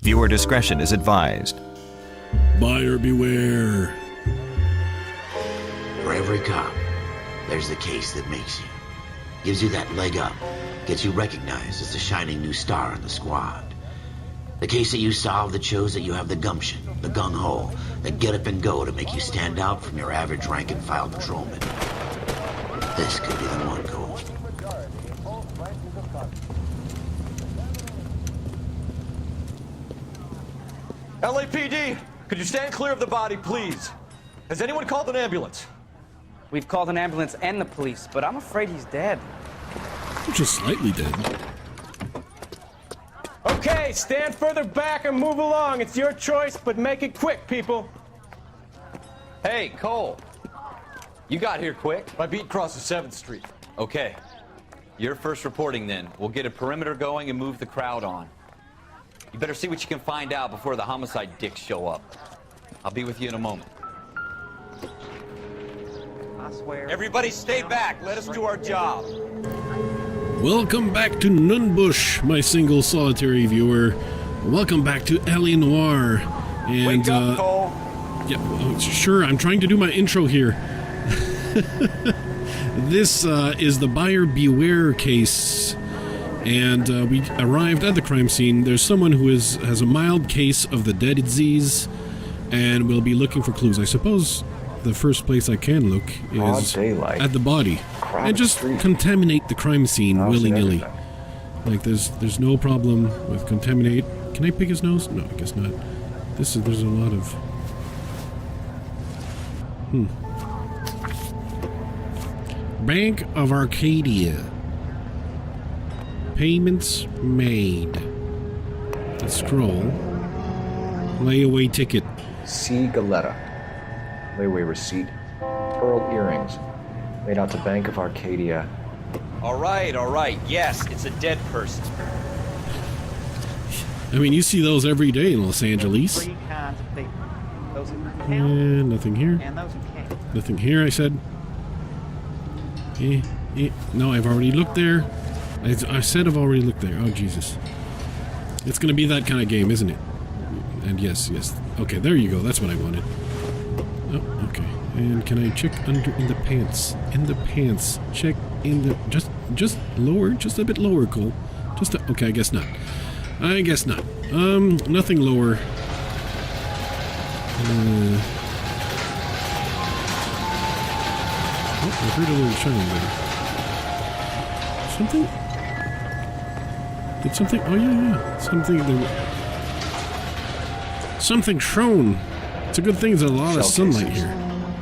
Viewer discretion is advised. Buyer beware. For every cop, there's the case that makes you. Gives you that leg up. Gets you recognized as the shining new star in the squad. The case that you solve that shows that you have the gumption, the gung-ho, the get up and go to make you stand out from your average rank-and-file patrolman. This could be the one, Cole. LAPD, could you stand clear of the body, please? Has anyone called an ambulance? We've called an ambulance and the police, but I'm afraid he's dead. Just slightly dead. Okay, stand further back and move along. It's your choice, but make it quick, people. Hey, Cole. You got here quick. My beat crosses 7th Street. Okay. You're first reporting then. We'll get a perimeter going and move the crowd on. You better see what you can find out before the homicide dicks show up. I'll be with you in a moment. I swear. Everybody stay back. Let us do our job. Welcome back to Nunbush, my single solitary viewer. Welcome back to Noire. And Wake up, Cole. yeah, sure. I'm trying to do my intro here. This is the buyer beware case. And we arrived at the crime scene. There's someone who has a mild case of the dead disease, and we'll be looking for clues. I suppose the first place I can look is at the body, and just contaminate the crime scene willy-nilly. Like there's no problem with contaminate. Can I pick his nose? No, I guess not. There's a lot of Bank of Arcadia. Payments made. Let's scroll. Layaway ticket. C. Galetta. Layaway receipt. Pearl earrings. Made out to Bank of Arcadia. All right. Yes, it's a dead person. I mean, you see those every day in Los Angeles. Three kinds of people. Those who count And nothing here. and those who can't. Nothing here, I said. No, I've already looked there. I said I've already looked there. Oh, Jesus. It's going to be that kind of game, isn't it? And yes. Okay, there you go. That's what I wanted. Oh, okay. And can I check in the pants? In the pants. Check in the... Just lower. Just a bit lower, Cole. Okay, I guess not. Nothing lower. I heard a little shine there. Something? Did something? Oh yeah. Something shone. It's a good thing there's a lot of sunlight here.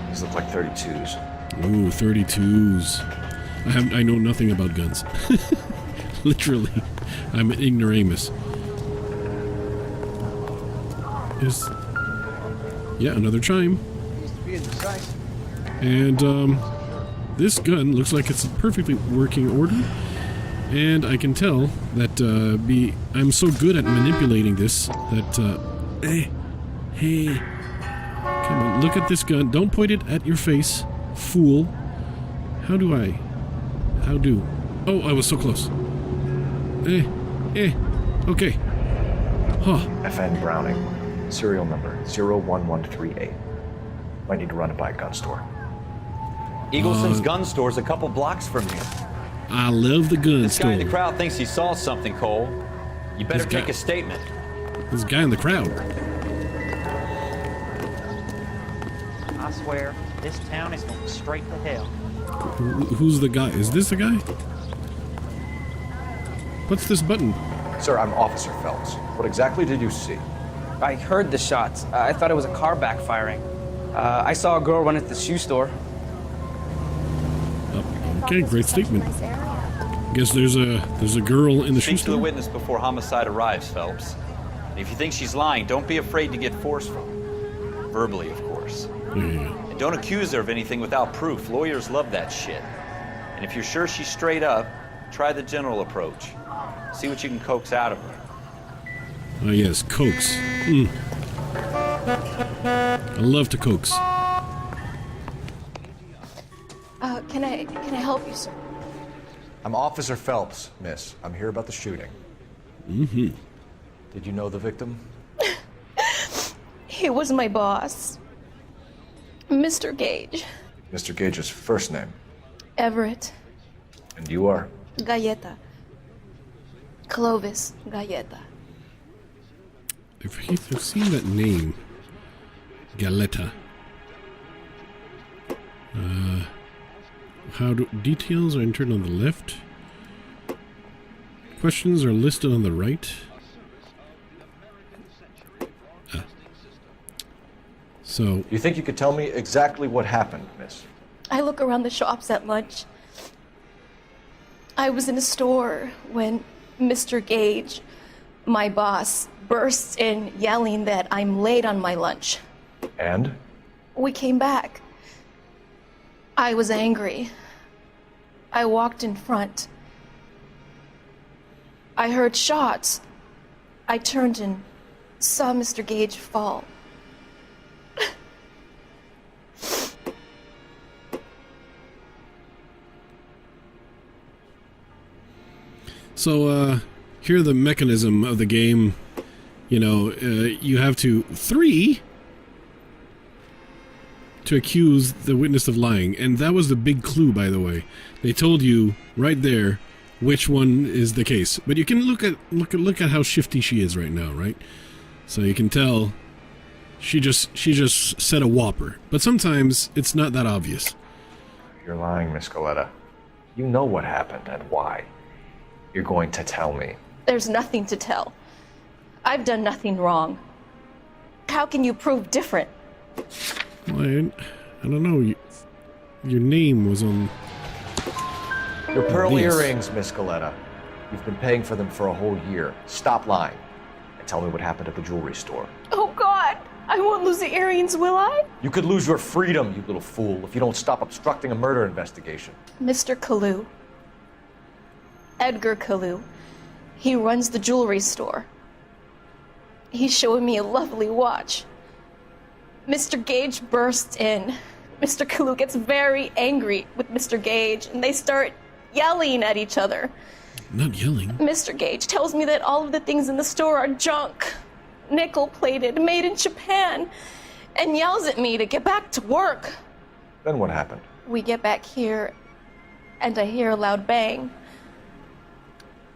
These look like 32s. Ooh, 32s. I know nothing about guns. Literally, I'm an ignoramus. Yeah, another chime. And this gun looks like it's in perfectly working order. And I can tell that I'm so good at manipulating this that hey, come on, look at this gun. Don't point it at your face, fool. How do? Oh, I was so close. Okay. Huh. FN Browning. Serial number 01138. Might need to run it by a gun store. Eagleson's gun store's a couple blocks from here. I love the gun This guy in the store. crowd thinks he saw something, Cole. You better This guy- take a statement. This guy in the crowd. I swear, this town is going straight to hell. Who's the guy? Is this the guy? What's this button? Sir, I'm Officer Phelps. What exactly did you see? I heard the shots. I thought it was a car backfiring. I saw a girl run at the shoe store. Oh, okay, great statement. Guess there's a girl in the shoe Speak to the store. witness before homicide arrives, Phelps. And if you think she's lying, don't be afraid to get forceful. Verbally, of course. Yeah. And don't accuse her of anything without proof. Lawyers love that shit. And if you're sure she's straight up, try the general approach. See what you can coax out of her. Oh yes, coax. I love to coax. Can I help you, sir? I'm Officer Phelps, miss. I'm here about the shooting. Did you know the victim? He was my boss, Mr. Gage. Mr. Gage's first name. Everett. And you are? Galleta. Clovis Galleta. I've seen that name. Galleta. Details are entered on the left. Questions are listed on the right. So... You think you could tell me exactly what happened, miss? I look around the shops at lunch. I was in a store when Mr. Gage, my boss, bursts in yelling that I'm late on my lunch. And? We came back. I was angry. I walked in front. I heard shots. I turned and saw Mr. Gage fall. So, here the mechanism of the game. You know, you have to accuse the witness of lying, and that was the big clue, by the way. They told you right there which one is the case, but you can look at how shifty she is right now, right? So you can tell she just said a whopper, but sometimes it's not that obvious. You're lying, Miss Galleta. You know what happened and why. You're going to tell me. There's nothing to tell. I've done nothing wrong. How can you prove different? Well, I don't know. Your name was on... Your pearl Yes. earrings, Miss Galleta. You've been paying for them for a whole year. Stop lying. And tell me what happened at the jewelry store. Oh, God! I won't lose the earrings, will I? You could lose your freedom, you little fool, if you don't stop obstructing a murder investigation. Mr. Kalu. Edgar Kalu. He runs the jewelry store. He's showing me a lovely watch. Mr. Gage bursts in. Mr. Kalu gets very angry with Mr. Gage, and they start yelling at each other. Not yelling. Mr. Gage tells me that all of the things in the store are junk, nickel-plated, made in Japan, and yells at me to get back to work. Then what happened? We get back here, and I hear a loud bang.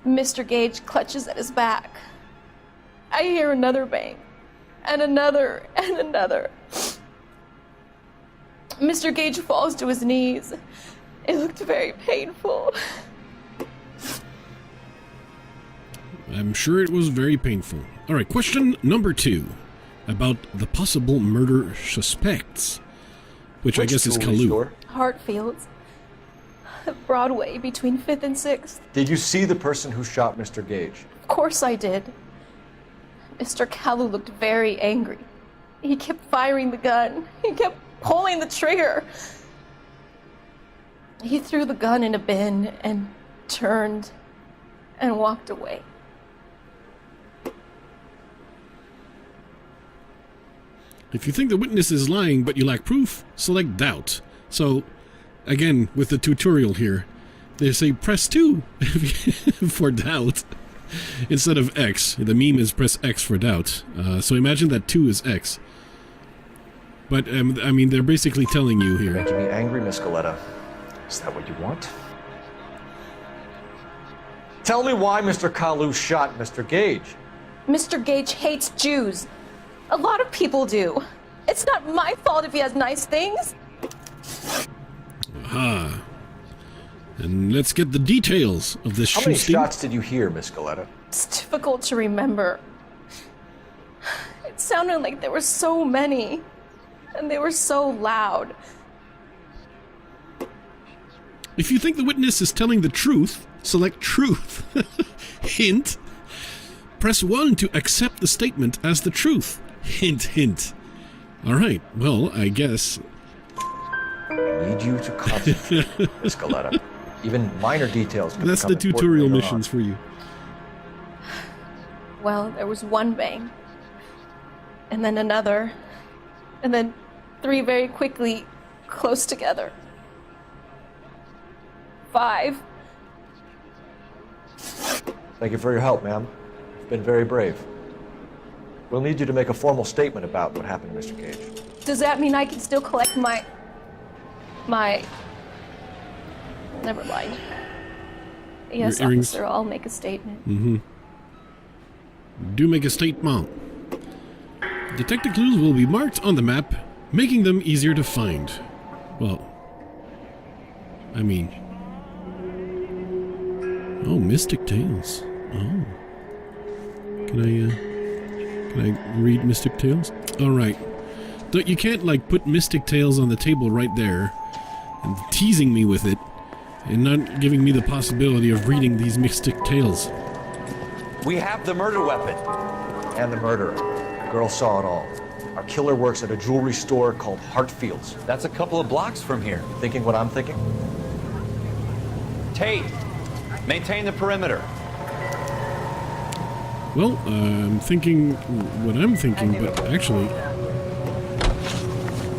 Mr. Gage clutches at his back. I hear another bang, and another, and another. Mr. Gage falls to his knees. It looked very painful. I'm sure it was very painful. All right, question number 2 about the possible murder suspects, which I guess is jewelry Kalu. store? Hartfield's. Broadway between 5th and 6th. Did you see the person who shot Mr. Gage? Of course I did. Mr. Kalu looked very angry. He kept firing the gun. He kept pulling the trigger. He threw the gun in a bin and turned and walked away. If you think the witness is lying but you lack proof, select doubt. So, again, with the tutorial here, they say press 2 for doubt instead of X. The meme is press X for doubt. So imagine that 2 is X. But, I mean, they're basically telling you here. Making me angry, Miss Galleta. Is that what you want? Tell me why Mr. Kalu shot Mr. Gage. Mr. Gage hates Jews. A lot of people do. It's not my fault if he has nice things. Aha. And let's get the details of this How many shooting. shots did you hear, Miss Galleta? It's difficult to remember. It sounded like there were so many, and they were so loud. If you think the witness is telling the truth, select truth. Hint. Press 1 to accept the statement as the truth. Hint, hint. Alright, well, I guess. I need you to concentrate, Miss Galleta. Even minor details can That's the become important tutorial later missions on. for you. Well, there was one bang, and then another, and then 3 very quickly, close together. 5. Thank you for your help, ma'am. You've been very brave. We'll need you to make a formal statement about what happened to Mr. Gage. Does that mean I can still collect my... Never mind. Yes, Your earrings. officer, I'll make a statement. Do make a statement. Detected clues will be marked on the map, making them easier to find. Well, I mean... Oh, Mystic Tales. Oh. Can I read Mystic Tales? Alright. You can't, like, put Mystic Tales on the table right there and teasing me with it and not giving me the possibility of reading these Mystic Tales. We have the murder weapon. And the murderer. The girl saw it all. Our killer works at a jewelry store called Hartfield's. That's a couple of blocks from here. Thinking what I'm thinking? Tate, maintain the perimeter. Well, I'm thinking what I'm thinking, but actually,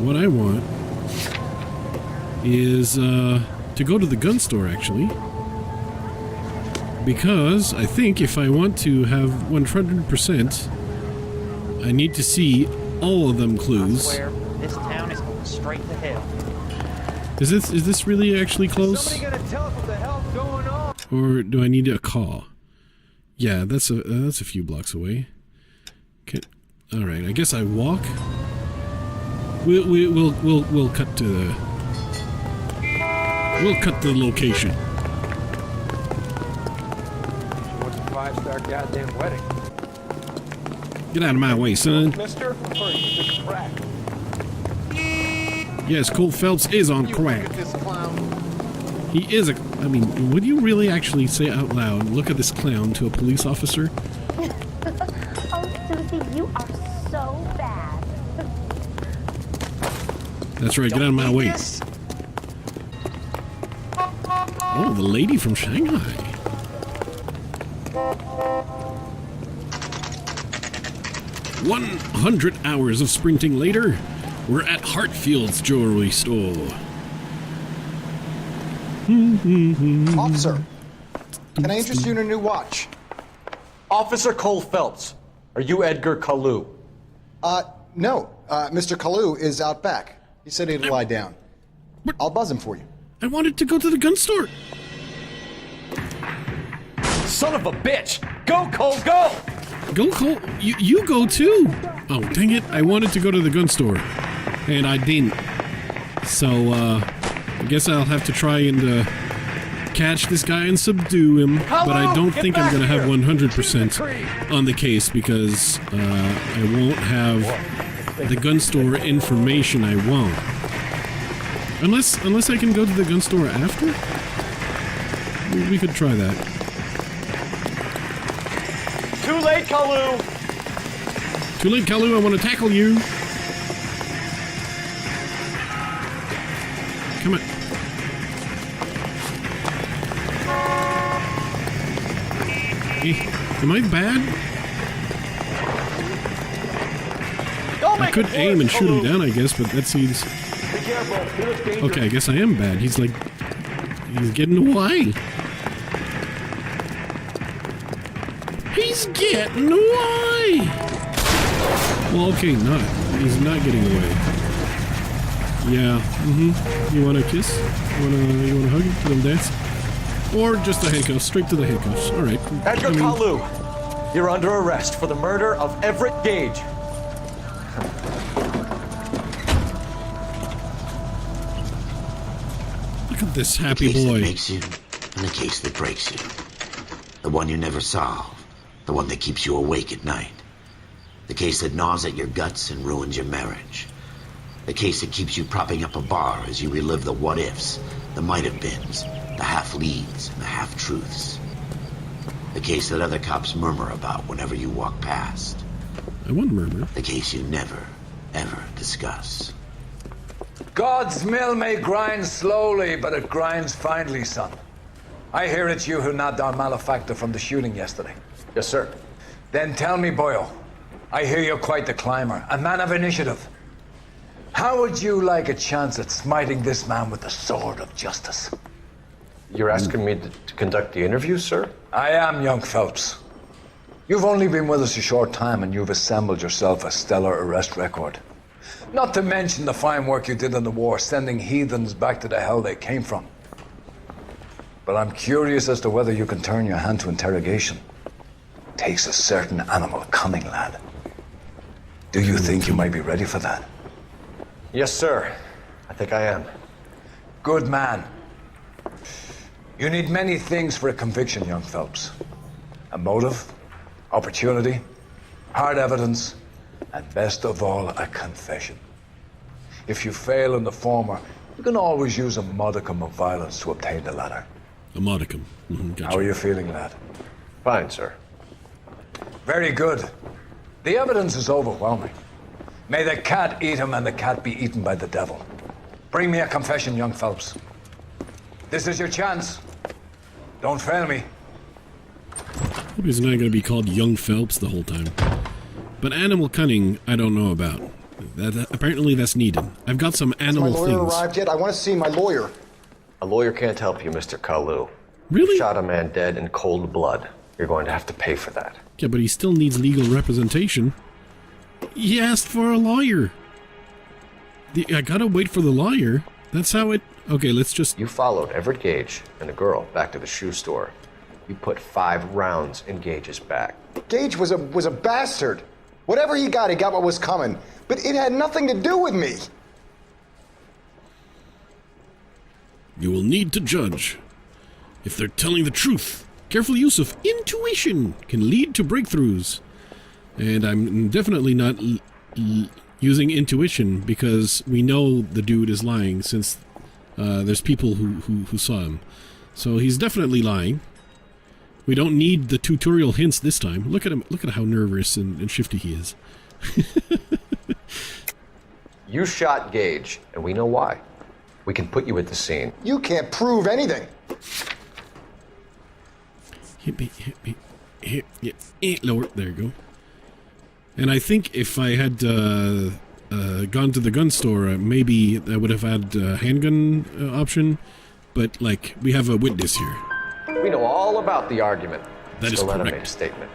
what I want is to go to the gun store, actually. Because I think if I want to have 100%, I need to see all of them clues. I swear, this town is going straight to hell. Is this really actually close? Somebody gonna tell us what the hell's going on? Or do I need a call? Yeah, that's a few blocks away. Okay. All right, I guess I walk. We'll cut to the. We'll cut the location. What's a 5-star goddamn wedding? Get out of my way, son. Mister, or are you just crack? Yes, Cole Phelps is on crack. This clown. He is a. I mean, would you really actually say out loud, "Look at this clown" to a police officer? Oh, Susie, you are so bad. That's right. Get out of my way. Oh, the lady from Shanghai. "100 hours of sprinting later, we're at Hartfield's jewelry store." Officer, can I interest you in a new watch? Officer Cole Phelps, are you Edgar Kalu? No. Mr. Kalu is out back. He said he'd lie down. What? I'll buzz him for you. I wanted to go to the gun store. Son of a bitch! Go, Cole, go! Go, Cole. You go too. Oh, dang it. I wanted to go to the gun store, and I didn't. So, I guess I'll have to try and catch this guy and subdue him. But I don't think I'm going to have 100% on the case because I won't have the gun store information I want. Unless I can go to the gun store after? We could try that. Too late, Kalu! Too late, Kalu. I want to tackle you. Come on. Hey, am I bad? I could aim and shoot him down, I guess, but that seems... Okay, I guess I am bad. He's like... He's getting away. He's getting away! Well, okay, not. He's not getting away. Yeah, You want a kiss? You want a hug? Let him dance? Or just the handcuffs, straight to the handcuffs. Alright. Edgar Kalu, you're under arrest for the murder of Everett Gage. Look at this happy The case boy. that makes you, and the case that breaks you. The one you never solve. The one that keeps you awake at night. The case that gnaws at your guts and ruins your marriage. The case that keeps you propping up a bar as you relive the what-ifs, the might-have-beens, the half-leads, and the half-truths. The case that other cops murmur about whenever you walk past. I won't murmur. The case you never, ever discuss. God's mill may grind slowly, but it grinds finely, son. I hear it's you who nabbed our malefactor from the shooting yesterday. Yes, sir. Then tell me, boyo, I hear you're quite the climber, a man of initiative. How would you like a chance at smiting this man with the sword of justice? You're asking me to conduct the interview, sir? I am, young Phelps. You've only been with us a short time and you've assembled yourself a stellar arrest record. Not to mention the fine work you did in the war, sending heathens back to the hell they came from. But I'm curious as to whether you can turn your hand to interrogation. Takes a certain animal cunning, lad. Do you think you might be ready for that? Yes, sir. I think I am. Good man. You need many things for a conviction, young Phelps. A motive, opportunity, hard evidence, and best of all, a confession. If you fail in the former, you can always use a modicum of violence to obtain the latter. A modicum. Gotcha. How are you feeling, lad? Fine, sir. Very good. The evidence is overwhelming. May the cat eat him and the cat be eaten by the devil. Bring me a confession, young Phelps. This is your chance. Don't fail me. Hope he's not going to be called Young Phelps the whole time. But animal cunning, I don't know about. Apparently that's needed. I've got some animal Has my lawyer arrived yet? I want to see my lawyer. A lawyer can't help you, Mr. Kalu. Really? You shot a man dead in cold blood. You're going to have to pay for that. Yeah, but he still needs legal representation. He asked for a lawyer. I gotta wait for the lawyer. That's how it... Okay, let's just... You followed Everett Gage and the girl back to the shoe store. You put 5 rounds in Gage's back. Gage was a bastard. Whatever he got what was coming. But it had nothing to do with me. You will need to judge if they're telling the truth. Careful use of intuition can lead to breakthroughs. And I'm definitely not using intuition because we know the dude is lying since there's people who saw him. So he's definitely lying. We don't need the tutorial hints this time. Look at him. Look at how nervous and shifty he is. You shot Gage, and we know why. We can put you at the scene. You can't prove anything. Hit me. Lower. There you go. And I think if I had gone to the gun store, maybe I would have had a handgun option. But, like, we have a witness here. We know all about the argument. That is Stiletta correct. made a statement.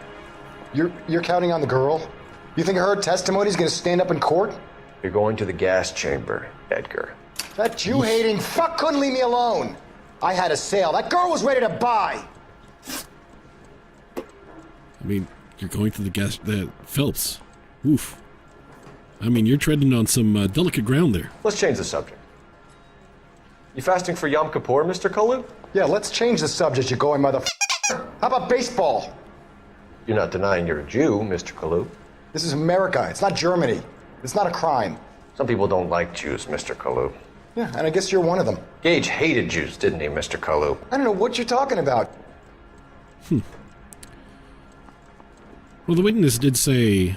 You're counting on the girl? You think her testimony is going to stand up in court? You're going to the gas chamber, Edgar. That Jew-hating fuck couldn't leave me alone. I had a sale. That girl was ready to buy. I mean, you're going to the Phelps. Oof. I mean, you're treading on some delicate ground there. Let's change the subject. You fasting for Yom Kippur, Mr. Kalu? Yeah, let's change the subject, you going motherfucker. How about baseball? You're not denying you're a Jew, Mr. Kalu. This is America. It's not Germany. It's not a crime. Some people don't like Jews, Mr. Kalu. Yeah, and I guess you're one of them. Gage hated Jews, didn't he, Mr. Kalu? I don't know what you're talking about. Well, the witness did say,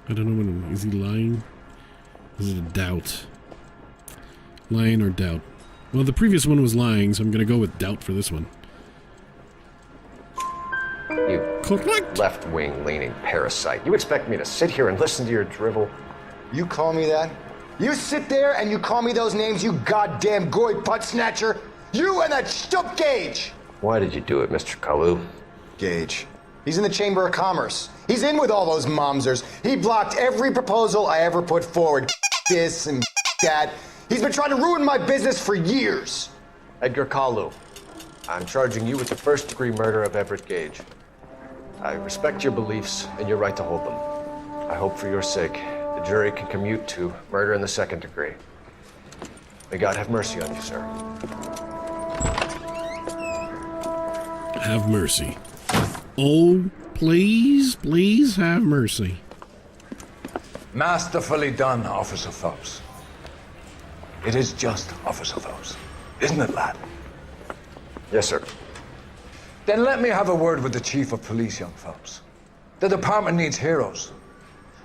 I don't know, is he lying? Is it a doubt? Lying or doubt? Well, the previous one was lying, so I'm going to go with doubt for this one. You correct left-wing leaning parasite. You expect me to sit here and listen to your drivel? You call me that? You sit there and you call me those names, you goddamn goy putt snatcher? You and that stup Gage! Why did you do it, Mr. Kalu? Gage. He's in the Chamber of Commerce. He's in with all those momsers. He blocked every proposal I ever put forward. This and that. He's been trying to ruin my business for years. Edgar Kalu, I'm charging you with the first-degree murder of Everett Gage. I respect your beliefs and your right to hold them. I hope for your sake the jury can commute to murder in the second degree. May God have mercy on you, sir. Have mercy. Oh, please, please have mercy. Masterfully done, Officer Phelps. It is just Officer Phelps, isn't it, lad? Yes, sir. Then let me have a word with the Chief of Police, young Phelps. The department needs heroes.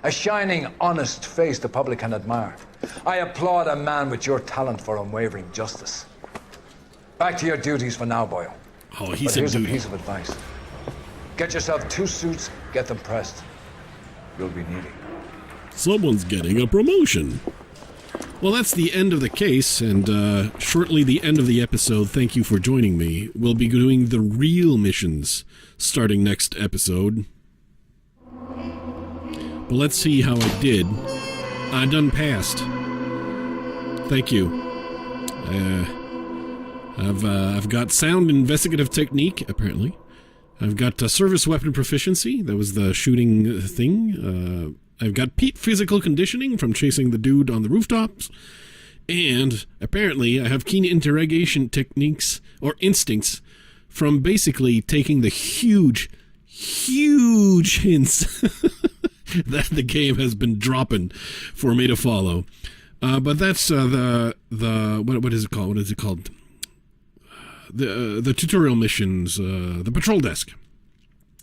A shining, honest face the public can admire. I applaud a man with your talent for unwavering justice. Back to your duties for now, Boyle. Oh, he's But here's a a duty. piece of advice. Get yourself 2 suits, get them pressed. You'll be needing. Someone's getting a promotion. Well, that's the end of the case, and shortly the end of the episode. Thank you for joining me. We'll be doing the real missions starting next episode. But let's see how I did. I done passed. Thank you. I've got sound investigative technique, apparently. I've got service weapon proficiency. That was the shooting thing. I've got peak physical conditioning from chasing the dude on the rooftops. And apparently I have keen interrogation techniques or instincts from basically taking the huge hints that the game has been dropping for me to follow. But that's what is it called? What is it called? The tutorial missions, the patrol desk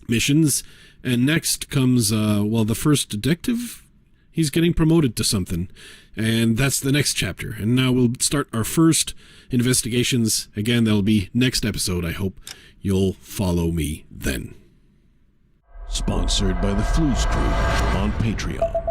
missions, and next comes the first detective. He's getting promoted to something, and that's the next chapter. And now we'll start our first investigations. Again, that'll be next episode. I hope you'll follow me then. Sponsored by the Flues Crew on Patreon.